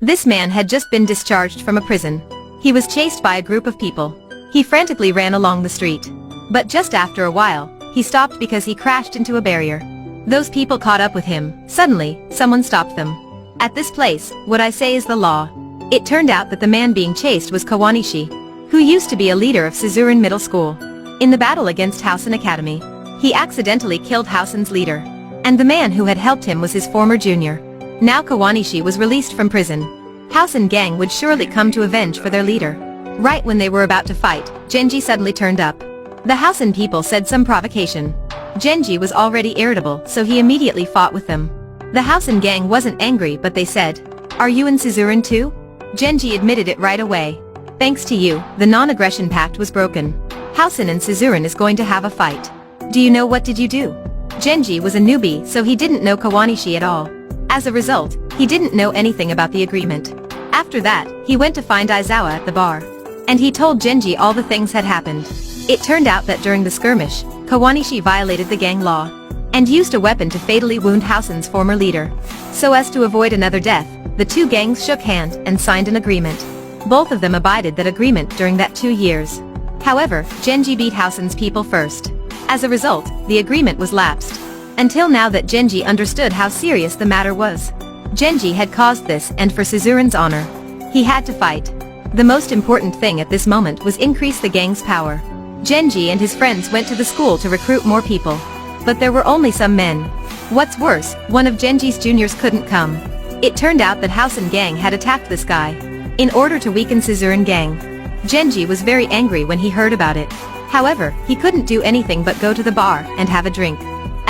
This man had just been discharged from a prison. He was chased by a group of people. He frantically ran along the street. But just after a while, he stopped because he crashed into a barrier. Those people caught up with him. Suddenly, someone stopped them. At this place, what I say is the law. It turned out that the man being chased was Kawanishi, who used to be a leader of Suzuran Middle School. In the battle against Housen Academy, he accidentally killed Housen's leader. And the man who had helped him was his former junior. Now Kawanishi was released from prison. Housen gang would surely come to avenge for their leader. Right when they were about to fight, Genji suddenly turned up. The Housen people said some provocation. Genji was already irritable, so he immediately fought with them. The Housen gang wasn't angry, but they said, "Are you in Suzuran too?" Genji admitted it right away. "Thanks to you, the non-aggression pact was broken. Housen and Suzuran is going to have a fight. Do you know what did you do?" Genji was a newbie, so he didn't know Kawanishi at all. As a result, he didn't know anything about the agreement. After that, he went to find Aizawa at the bar. And he told Genji all the things had happened. It turned out that during the skirmish, Kawanishi violated the gang law and used a weapon to fatally wound Housen's former leader. So as to avoid another death, the two gangs shook hands and signed an agreement. Both of them abided that agreement during that 2 years. However, Genji beat Housen's people first. As a result, the agreement was lapsed. Until now that Genji understood how serious the matter was. Genji had caused this, and for Suzuran's honor, he had to fight. The most important thing at this moment was increase the gang's power. Genji and his friends went to the school to recruit more people. But there were only some men. What's worse, one of Genji's juniors couldn't come. It turned out that Housen gang had attacked this guy in order to weaken Suzuran gang. Genji was very angry when he heard about it. However, he couldn't do anything but go to the bar and have a drink.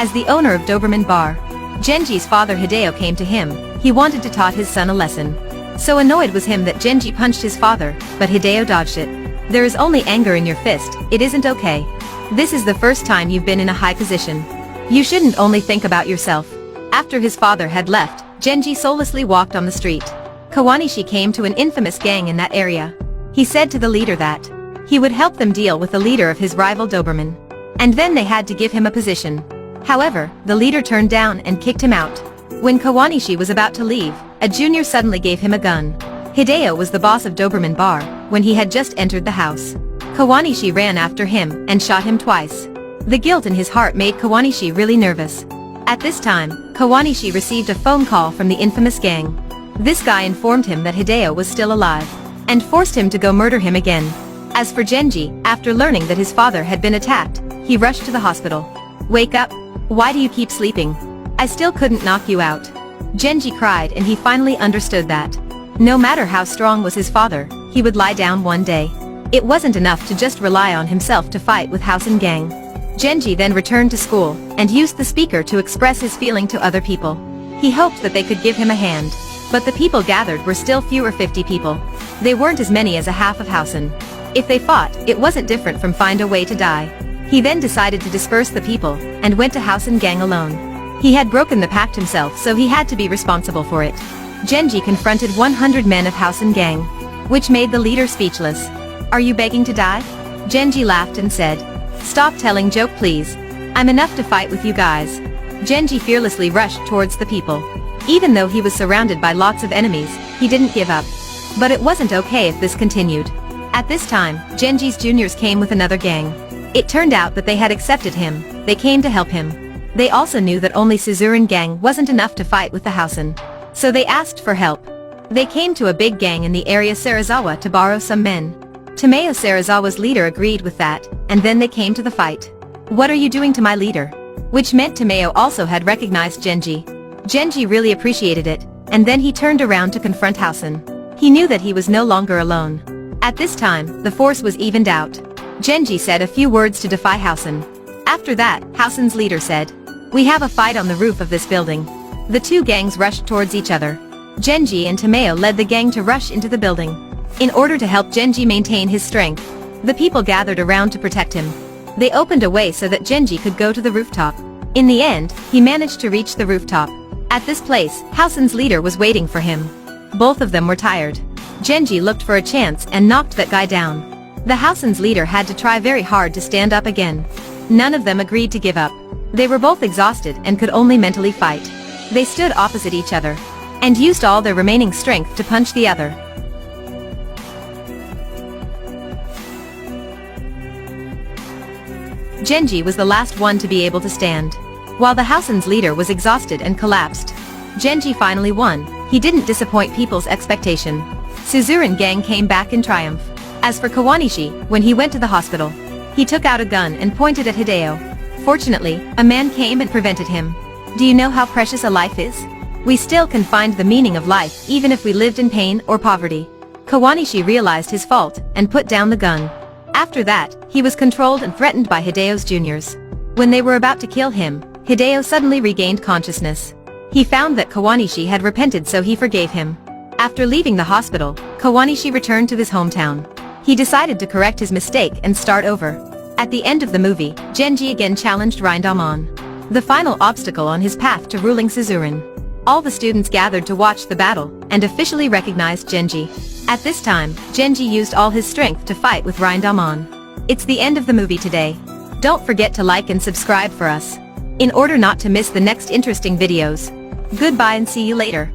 As the owner of Doberman Bar, Genji's father Hideo came to him. He wanted to taught his son a lesson. So annoyed was him that Genji punched his father, but Hideo dodged it. There is only anger in your fist, it isn't okay. This is the first time you've been in a high position. You shouldn't only think about yourself. After his father had left, Genji soullessly walked on the street. Kawanishi came to an infamous gang in that area. He said to the leader that he would help them deal with the leader of his rival Doberman. And then they had to give him a position. However, the leader turned down and kicked him out. When Kawanishi was about to leave, a junior suddenly gave him a gun. Hideo was the boss of Doberman Bar when he had just entered the house. Kawanishi ran after him and shot him twice. The guilt in his heart made Kawanishi really nervous. At this time, Kawanishi received a phone call from the infamous gang. This guy informed him that Hideo was still alive and forced him to go murder him again. As for Genji, after learning that his father had been attacked, he rushed to the hospital. "Wake up! Why do you keep sleeping? I still couldn't knock you out." Genji cried, and he finally understood that no matter how strong was his father, he would lie down one day. It wasn't enough to just rely on himself to fight with Housen gang. Genji then returned to school and used the speaker to express his feeling to other people. He hoped that they could give him a hand. But the people gathered were still fewer 50 people. They weren't as many as a half of Housen. If they fought, it wasn't different from find a way to die. He then decided to disperse the people and went to Housen gang alone. He had broken the pact himself, so he had to be responsible for it. Genji confronted 100 men of Housen gang, which made the leader speechless. "Are you begging to die?" Genji laughed and said, "Stop telling joke please. I'm enough to fight with you guys." Genji fearlessly rushed towards the people. Even though he was surrounded by lots of enemies, he didn't give up. But it wasn't okay if this continued. At this time, Genji's juniors came with another gang. It turned out that they had accepted him. They came to help him. They also knew that only Suzuran gang wasn't enough to fight with the Housen. So they asked for help. They came to a big gang in the area Sarazawa to borrow some men. Tomeo Sarazawa's leader agreed with that, and then they came to the fight. "What are you doing to my leader?" Which meant Tomeo also had recognized Genji. Genji really appreciated it, and then he turned around to confront Housen. He knew that he was no longer alone. At this time, the force was evened out. Genji said a few words to defy Housen. After that, Housen's leader said, "We have a fight on the roof of this building." The two gangs rushed towards each other. Genji and Tomeo led the gang to rush into the building. In order to help Genji maintain his strength, the people gathered around to protect him. They opened a way so that Genji could go to the rooftop. In the end, he managed to reach the rooftop. At this place, Housen's leader was waiting for him. Both of them were tired. Genji looked for a chance and knocked that guy down. The Housen's leader had to try very hard to stand up again. None of them agreed to give up. They were both exhausted and could only mentally fight. They stood opposite each other. and used all their remaining strength to punch the other. Genji was the last one to be able to stand. While the Housen's leader was exhausted and collapsed, Genji finally won. He didn't disappoint people's expectation. Suzuran gang came back in triumph. As for Kawanishi, when he went to the hospital, he took out a gun and pointed at Hideo. Fortunately, a man came and prevented him. Do you know how precious a life is? We still can find the meaning of life even if we lived in pain or poverty. Kawanishi realized his fault and put down the gun. After that, he was controlled and threatened by Hideo's juniors. When they were about to kill him, Hideo suddenly regained consciousness. He found that Kawanishi had repented, so he forgave him. After leaving the hospital, Kawanishi returned to his hometown. He decided to correct his mistake and start over. At the end of the movie, Genji again challenged Rindaman, the final obstacle on his path to ruling Suzuran. All the students gathered to watch the battle and officially recognized Genji. At this time, Genji used all his strength to fight with Rindaman. It's the end of the movie today. Don't forget to like and subscribe for us, in order not to miss the next interesting videos. Goodbye and see you later.